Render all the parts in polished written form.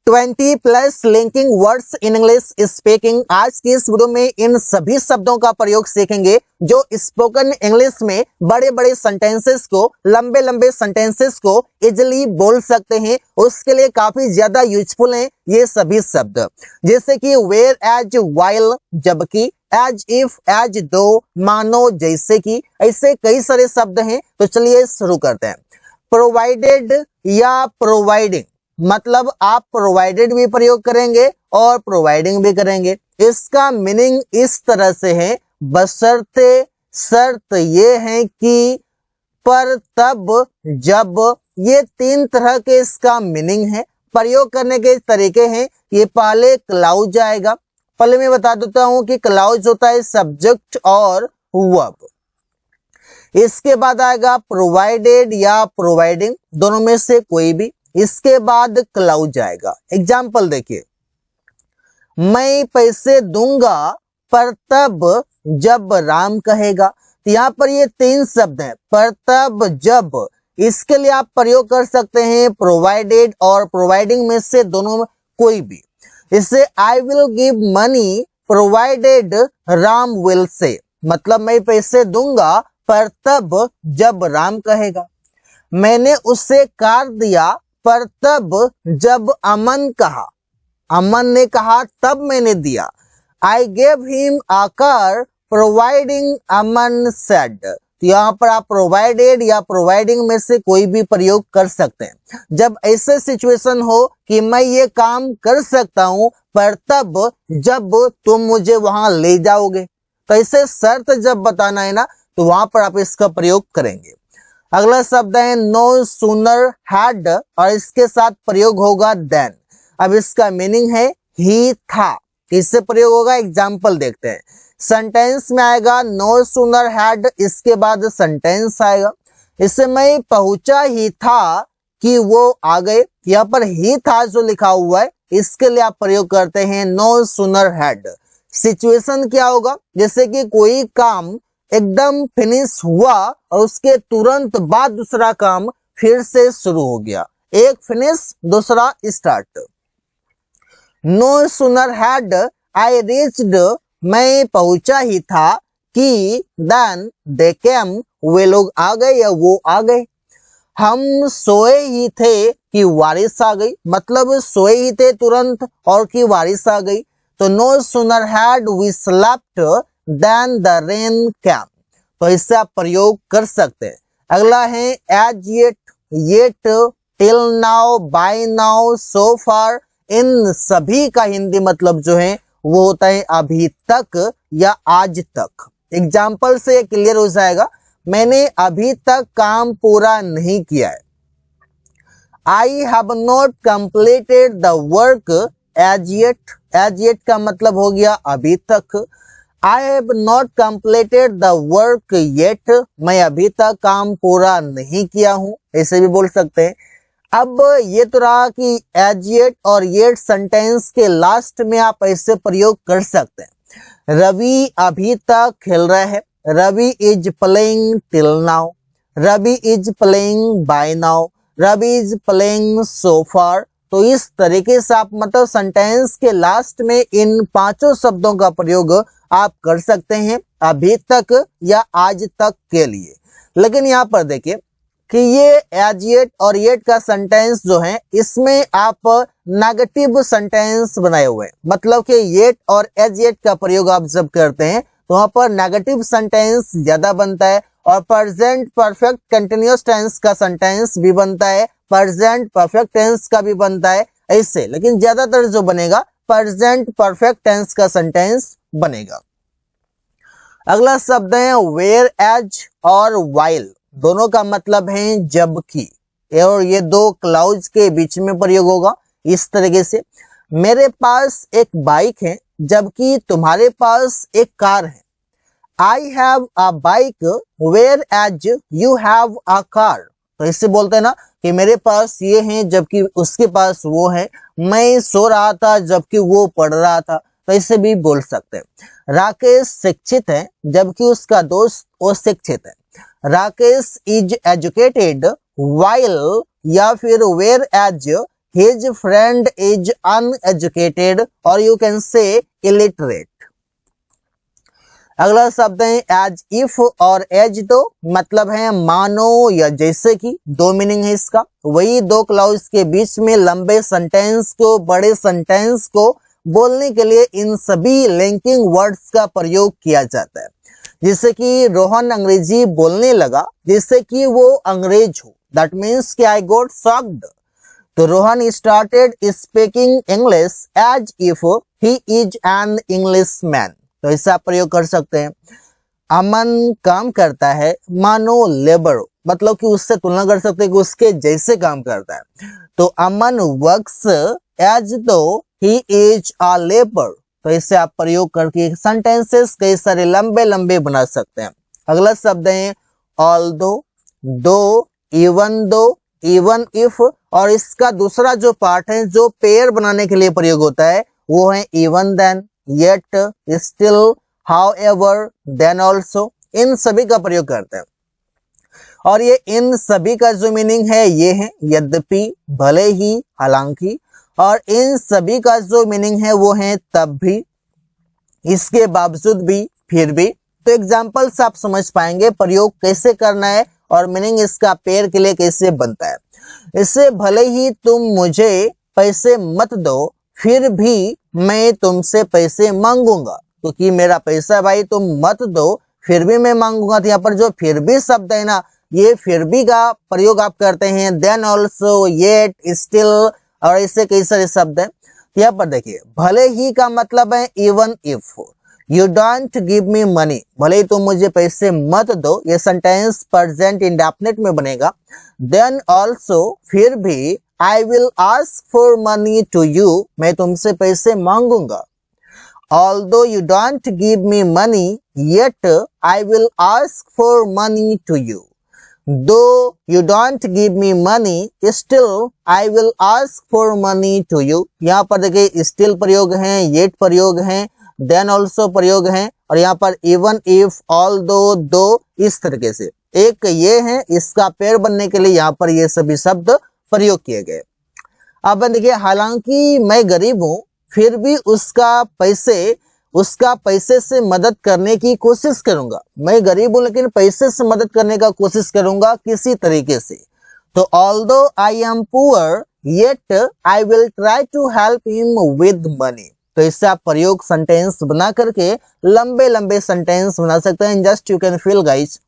20 plus linking words in English speaking. आज की इस वीडियो में इन सभी शब्दों का प्रयोग सीखेंगे जो स्पोकन इंग्लिश में बड़े बड़े सेंटेंसेस को, लंबे लंबे सेंटेंसेस को इजीली बोल सकते हैं। उसके लिए काफी ज्यादा यूजफुल हैं ये सभी शब्द, जैसे कि वेयर एज, वाइल, जबकि, एज इफ, एज दो, मानो, जैसे कि, ऐसे कई सारे शब्द हैं। तो चलिए शुरू करते हैं। प्रोवाइडेड या प्रोवाइडिंग, मतलब आप प्रोवाइडेड भी प्रयोग करेंगे और प्रोवाइडिंग भी करेंगे। इसका मीनिंग इस तरह से है, बशर्ते, शर्त ये है कि, पर, तब, जब, ये तीन तरह के इसका मीनिंग है। प्रयोग करने के तरीके हैं, ये पहले क्लाउज आएगा। पहले मैं बता देता हूं कि क्लाउज होता है सब्जेक्ट और वर्ब। इसके बाद आएगा प्रोवाइडेड या प्रोवाइडिंग, दोनों में से कोई भी। इसके बाद क्लाउज आएगा। एग्जाम्पल देखिए, मैं पैसे दूंगा पर तब जब राम कहेगा। तो यहाँ पर ये तीन शब्द हैं, पर, तब, जब। इसके लिए आप प्रयोग कर सकते हैं प्रोवाइडेड और प्रोवाइडिंग में से दोनों में कोई भी। इससे I will give money provided Ram will say, मतलब मैं पैसे दूंगा पर तब जब राम कहेगा। मैंने उसे कार दिया पर तब जब अमन कहा, अमन ने कहा तब मैंने दिया। I gave him a car providing Aman said. तो यहाँ पर आप प्रोवाइडेड या प्रोवाइडिंग में से कोई भी प्रयोग कर सकते हैं। जब ऐसे सिचुएशन हो कि मैं ये काम कर सकता हूं पर तब जब तुम मुझे वहां ले जाओगे, तो ऐसे शर्त जब बताना है ना, तो वहां पर आप इसका प्रयोग करेंगे। अगला शब्द है नो सूनर हैड, और इसके साथ प्रयोग होगा देन। अब इसका मीनिंग है ही था। किससे प्रयोग होगा, एग्जाम्पल देखते हैं। सेंटेंस में आएगा नो सूनर हैड, इसके बाद सेंटेंस आएगा। इससे मैं पहुंचा ही था कि वो आ गए। यहाँ पर ही था जो लिखा हुआ है, इसके लिए आप प्रयोग करते हैं नो सूनर हैड। सिचुएशन क्या होगा, जैसे कि कोई काम एकदम फिनिश हुआ और उसके तुरंत बाद दूसरा काम फिर से शुरू हो गया, एक फिनिश दूसरा start. No sooner had I reached, मैं पहुंचा ही था कि देन दे केम, वे लोग आ गए या वो आ गए। हम सोए ही थे कि बारिश आ गई, मतलब सोए ही थे तुरंत और कि बारिश आ गई। तो no sooner had we slept then the rain came. तो इससे आप प्रयोग कर सकते हैं। अगला है as yet, yet, till now, by now, so far. इन सभी का हिंदी मतलब जो है वो होता है अभी तक या आज तक। एग्जाम्पल से क्लियर हो जाएगा, मैंने अभी तक काम पूरा नहीं किया है। I have not completed the work as yet, as yet का मतलब हो गया अभी तक। I have not completed the work yet, मैं अभी तक काम पूरा नहीं किया हूं, ऐसे भी बोल सकते हैं। अब ये तो रहा कि एज येट और येट सेंटेंस के लास्ट में आप ऐसे प्रयोग कर सकते हैं। रवि अभी तक खेल रहा है, Ravi is playing till now, Ravi is playing by now, Ravi is playing so far. तो इस तरीके से आप मतलब सेंटेंस के लास्ट में इन पांचों शब्दों का प्रयोग आप कर सकते हैं अभी तक या आज तक के लिए। लेकिन यहाँ पर देखिए कि ये एज येट और येट का सेंटेंस जो है, इसमें आप नेगेटिव सेंटेंस बनाए हुए हैं। मतलब कि येट और एज येट का प्रयोग आप जब करते हैं तो वहां पर नेगेटिव सेंटेंस ज्यादा बनता है, और प्रेजेंट परफेक्ट कंटिन्यूअस टेंस का सेंटेंस भी बनता है, प्रेजेंट परफेक्ट टेंस का भी बनता है ऐसे। लेकिन ज्यादातर जो बनेगा प्रेजेंट परफेक्ट टेंस का सेंटेंस बनेगा। अगला शब्द है वेयर एज और वाइल, दोनों का मतलब है जबकि, और ये दो क्लाउज के बीच में प्रयोग होगा इस तरीके से। मेरे पास एक बाइक है जबकि तुम्हारे पास एक कार है। I have a bike whereas you have a car. तो इससे बोलते हैं ना कि मेरे पास ये है जबकि उसके पास वो है। मैं सो रहा था जबकि वो पढ़ रहा था, तो इससे भी बोल सकते हैं। राकेश शिक्षित है जबकि उसका दोस्त अशिक्षित है। राकेश इज एजुकेटेड वाइल, या फिर whereas his friend is uneducated or you can say illiterate। अगला शब्द है एज इफ और एज तो मतलब है मानो या जैसे कि, दो मीनिंग है इसका। वही दो क्लाउज के बीच में लंबे सेंटेंस को, बड़े सेंटेंस को बोलने के लिए इन सभी लिंकिंग वर्ड्स का प्रयोग किया जाता है। जैसे कि रोहन अंग्रेजी बोलने लगा जैसे कि वो अंग्रेज हो, दैट मीन्स कि आई गॉट शॉक्ड। तो Rohan started speaking English as if he is an English man. तो इससे आप प्रयोग कर सकते हैं। अमन काम करता है मानो लेबर, मतलब कि उससे तुलना कर सकते हैं कि उसके जैसे काम करता है। तो अमन वर्क्स एज दो ही इज अ लेबर। तो इससे आप प्रयोग करके सेंटेंसेस कई सारे लंबे लंबे बना सकते हैं। अगला शब्द है ऑल्दो, दो, इवन इफ, और इसका दूसरा जो पार्ट है जो पेयर बनाने के लिए प्रयोग होता है वो है even then, yet, still, however, then also. इन सभी का प्रयोग करते हैं और ये इन सभी का जो मीनिंग है ये है यद्यपि, भले ही, हालांकि, और इन सभी का जो मीनिंग है वो है तब भी, इसके बावजूद भी, फिर भी। तो एग्जाम्पल से आप समझ पाएंगे प्रयोग कैसे करना है और मीनिंग इसका पेयर के लिए कैसे बनता है। इससे भले ही तुम मुझे पैसे मत दो फिर भी मैं तुमसे पैसे मांगूंगा, क्योंकि मेरा पैसा भाई तुम मत दो फिर भी मैं मांगूंगा। तो यहाँ पर जो फिर भी शब्द है ना, ये फिर भी का प्रयोग आप करते हैं देन ऑल्सो, येट, स्टिल और ऐसे कई सारे शब्द है। यहाँ पर देखिए भले ही का मतलब है even if, you don't give me money, भले ही तुम मुझे पैसे मत दो, ये सेंटेंस प्रेजेंट इंडेफिनिट में बनेगा। देन ऑल्सो, फिर भी, I will ask for money to you, मैं तुमसे पैसे मांगूंगा। Although you don't give me money yet I will ask for money to you. Though you don't give me money still I will ask for money to you. यहाँ पर देखिए still प्रयोग है, yet प्रयोग है, देन ऑल्सो प्रयोग है और यहाँ पर इवन इफ, ऑल्दो, दो, इस तरीके से एक ये है, इसका पेयर बनने के लिए यहाँ पर ये सभी शब्द प्रयोग किए गए। अब देखिए हालांकि मैं गरीब हूं फिर भी उसका पैसे से मदद करने की कोशिश करूंगा। मैं गरीब हूं लेकिन पैसे से मदद करने का कोशिश करूंगा किसी तरीके से। तो although I am poor yet I will try to help him with money. तो इससे आप प्रयोग सेंटेंस बना करके लंबे लंबे सेंटेंस बना सकते हैं। Just you can feel guys,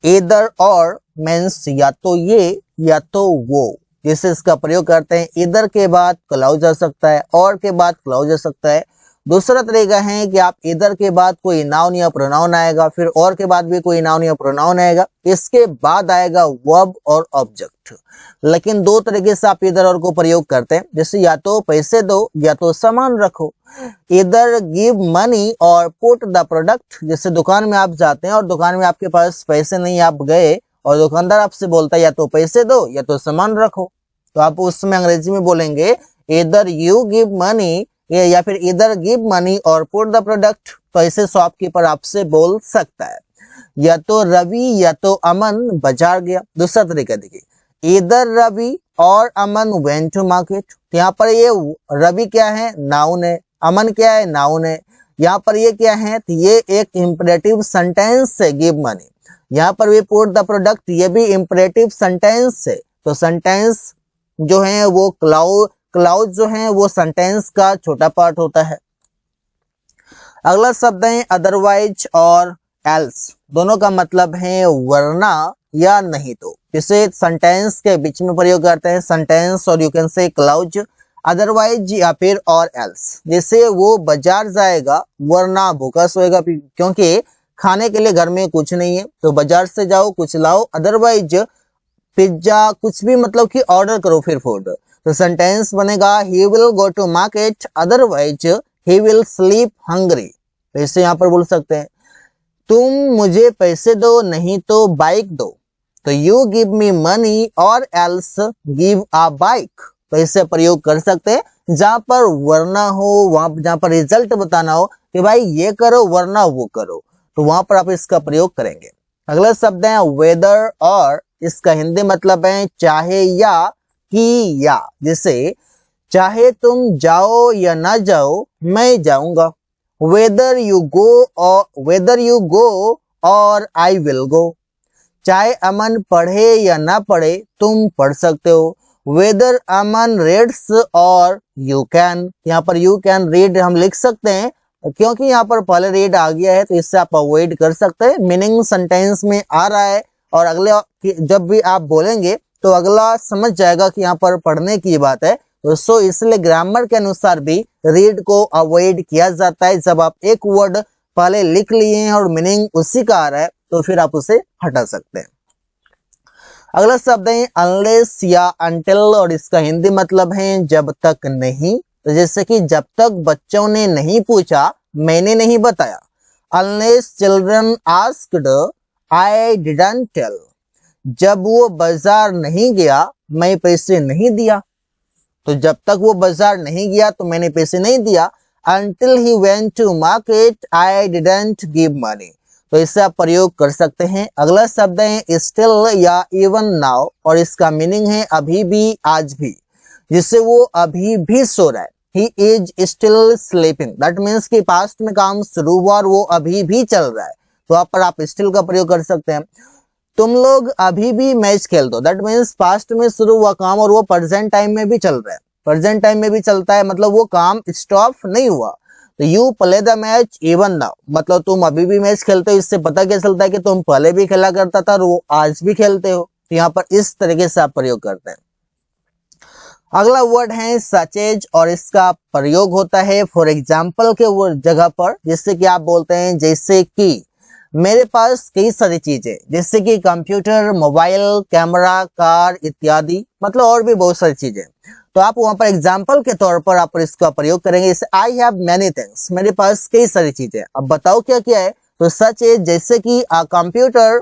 either और मीन्स या तो ये या तो वो, जिससे इसका प्रयोग करते हैं। ईदर के बाद क्लाउज आ सकता है, और के बाद क्लाउज आ सकता है। दूसरा तरीका है कि आप ईदर के बाद कोई नाउन या प्रोनाउन आएगा, फिर और के बाद भी कोई नाउन या प्रोनाउन आएगा, इसके बाद आएगा वर्ब और ऑब्जेक्ट। लेकिन दो तरीके से आप ईदर और को प्रयोग करते हैं, जैसे या तो पैसे दो या तो सामान रखो। ईदर गिव मनी और पुट द प्रोडक्ट, जैसे दुकान में आप जाते हैं और दुकान में आपके पास पैसे नहीं, आप गए और दुकानदार आपसे बोलता है या तो पैसे दो या तो सामान रखो, तो आप उसमें अंग्रेजी में बोलेंगे ईदर यू गिव मनी या फिर ईदर गिव मनी और पुट द प्रोडक्ट। तो ऐसे शॉपकीपर आपसे बोल सकता है। या तो रवि या तो अमन बाजार गया। दूसरा तरीका देखिए, ईदर रवि और अमन वेंट टू मार्केट। तो यहाँ पर ये रवि क्या है, नाउन है, अमन क्या है, नाउन है। यहाँ पर ये क्या है, तो ये एक इंपरेटिव सेंटेंस है, गिव मनी। यहाँ पर भी पुट द प्रोडक्ट, ये भी इंपरेटिव सेंटेंस है। तो सेंटेंस जो है वो क्लाउज जो है वो सेंटेंस का छोटा पार्ट होता है। अगला शब्द है अदरवाइज और एल्स। दोनों का मतलब है वरना या नहीं तो। इसे सेंटेंस के बीच में प्रयोग करते हैं, सेंटेंस और you can say clause, otherwise या फिर और एल्स। जैसे वो बाजार जाएगा वरना भूखा सोएगा, क्योंकि खाने के लिए घर में कुछ नहीं है, तो बाजार से जाओ कुछ लाओ। अदरवाइज पिज्जा कुछ भी, मतलब कि ऑर्डर करो फिर फूड। तो सेंटेंस बनेगा he will go to market otherwise he will sleep hungry. तो इससे यहाँ पर बोल सकते हैं तुम मुझे पैसे दो नहीं तो बाइक दो। तो यू गिव मी मनी और एल्स गिव अ बाइक। तो इससे प्रयोग कर सकते हैं जहां पर वरना हो, वहां जहां पर रिजल्ट बताना हो कि भाई ये करो वरना वो करो, तो वहां पर आप इसका प्रयोग करेंगे। अगला शब्द है वेदर और, इसका हिंदी मतलब है चाहे या किया। जैसे चाहे तुम जाओ या ना जाओ मैं जाऊंगा। वेदर यू गो और आई विल गो। चाहे अमन पढ़े या ना पढ़े तुम पढ़ सकते हो। वेदर अमन रीड्स और यू कैन। यहाँ पर यू कैन रीड हम लिख सकते हैं, क्योंकि यहाँ पर पहले रीड आ गया है तो इससे आप अवॉइड कर सकते हैं। मीनिंग सेंटेंस में आ रहा है और अगले जब भी आप बोलेंगे तो अगला समझ जाएगा कि यहाँ पर पढ़ने की बात है। तो सो इसलिए ग्रामर के अनुसार भी रीड को अवॉइड किया जाता है। जब आप एक वर्ड पहले लिख लिए हैं और मीनिंग उसी का आ रहा है तो फिर आप उसे हटा सकते हैं। अगला शब्द है अनलेस या अनटिल और इसका हिंदी मतलब है जब तक नहीं। तो जैसे कि जब तक बच्चों ने नहीं पूछा मैंने नहीं बताया। Unless children asked I didn't tell. जब वो बाजार नहीं गया मैं पैसे नहीं दिया। तो जब तक वो बाजार नहीं गया तो मैंने पैसे नहीं दिया। Until he went to market I didn't give money। तो इससे आप प्रयोग कर सकते हैं। अगला शब्द है स्टिल या इवन नाउ और इसका मीनिंग है अभी भी आज भी। जिससे वो अभी भी सो रहा है। He is still sleeping। That means कि पास्ट में काम शुरू हुआ और वो अभी भी चल रहा है, तो आप पर आप स्टिल का प्रयोग कर सकते हैं। तुम लोग अभी भी मैच खेल दो। दैट मीन्स पास्ट में शुरू हुआ काम और वो प्रेजेंट टाइम में भी चल रहा है। प्रेजेंट टाइम में भी चलता है मतलब वो काम स्टॉप नहीं हुआ। तो you play the match even now मतलब तुम अभी भी मैच खेलते हो। इससे पता क्या चलता है कि तुम पहले भी खेला करता था और वो आज भी खेलते हो। तो यहाँ पर इस तरीके से आप प्रयोग करते हैं। अगला वर्ड है सच एज और इसका प्रयोग होता है फॉर एग्जाम्पल के जगह पर। जिससे कि आप बोलते हैं जैसे कि मेरे पास कई सारी चीजें, जैसे कि कंप्यूटर, मोबाइल, कैमरा, कार इत्यादि, मतलब और भी बहुत सारी चीजें। तो आप वहां पर एग्जाम्पल के तौर पर आप इसका प्रयोग करेंगे। जैसे आई हैव मेनी थिंग्स, मेरे पास कई सारी चीजें। अब बताओ क्या क्या है। तो सच है जैसे कि a computer,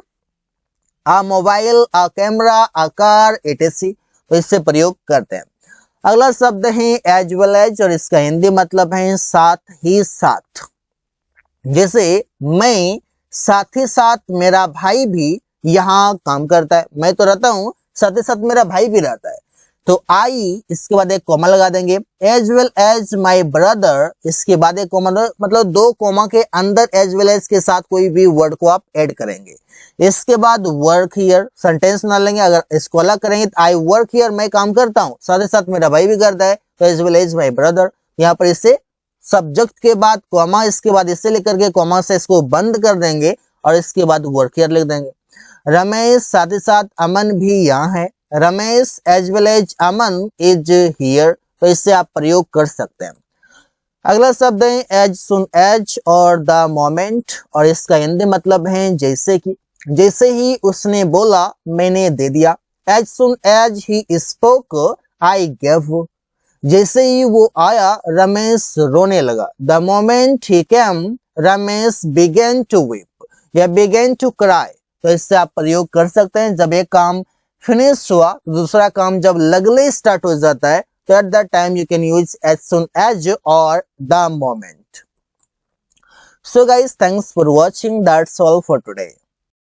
a mobile, a camera, a car etc। तो इससे प्रयोग करते हैं। अगला शब्द है एज वेल एज और इसका हिंदी मतलब है साथ ही साथ। जैसे मैं साथ ही साथ मेरा भाई भी यहाँ काम करता है। मैं तो रहता हूँ, साथ ही साथ मेरा भाई भी रहता है। तो आई इसके बाद एक कोमा लगा देंगे। As well as my brother, इसके बाद एक कोमा, मतलब दो कोमा के अंदर एज वेल एज के साथ कोई भी वर्ड को आप ऐड करेंगे। इसके बाद वर्क हियर सेंटेंस बना लेंगे। अगर इसको अलग करेंगे तो आई वर्क हियर, मैं काम करता हूँ, साथ ही साथ मेरा भाई भी करता है। तो as well as my brother, यहाँ पर इससे सब्जेक्ट के बाद कॉमा, इसके बाद इससे लेकर के कॉमा से इसको बंद कर देंगे और इसके बाद वर्क हियर लिख देंगे। रमेश साथ ही साथ अमन भी यहाँ है। Ramesh as well as Aman is here. तो इससे आप प्रयोग कर सकते हैं। अगला शब्द है एज सुन एज और द मोमेंट और इसका हिंदी मतलब है जैसे कि। जैसे ही उसने बोला मैंने दे दिया। As soon as he spoke I gave. जैसे ही वो आया रमेश रोने लगा। The moment he came Ramesh began to weep या बिगेन टू क्राई। तो इससे आप प्रयोग कर सकते हैं। जब एक काम फिनिश हुआ तो दूसरा काम जब लगले स्टार्ट हो जाता है तो at that time you can use as soon as और the moment. So guys, thanks for watching. That's all for today.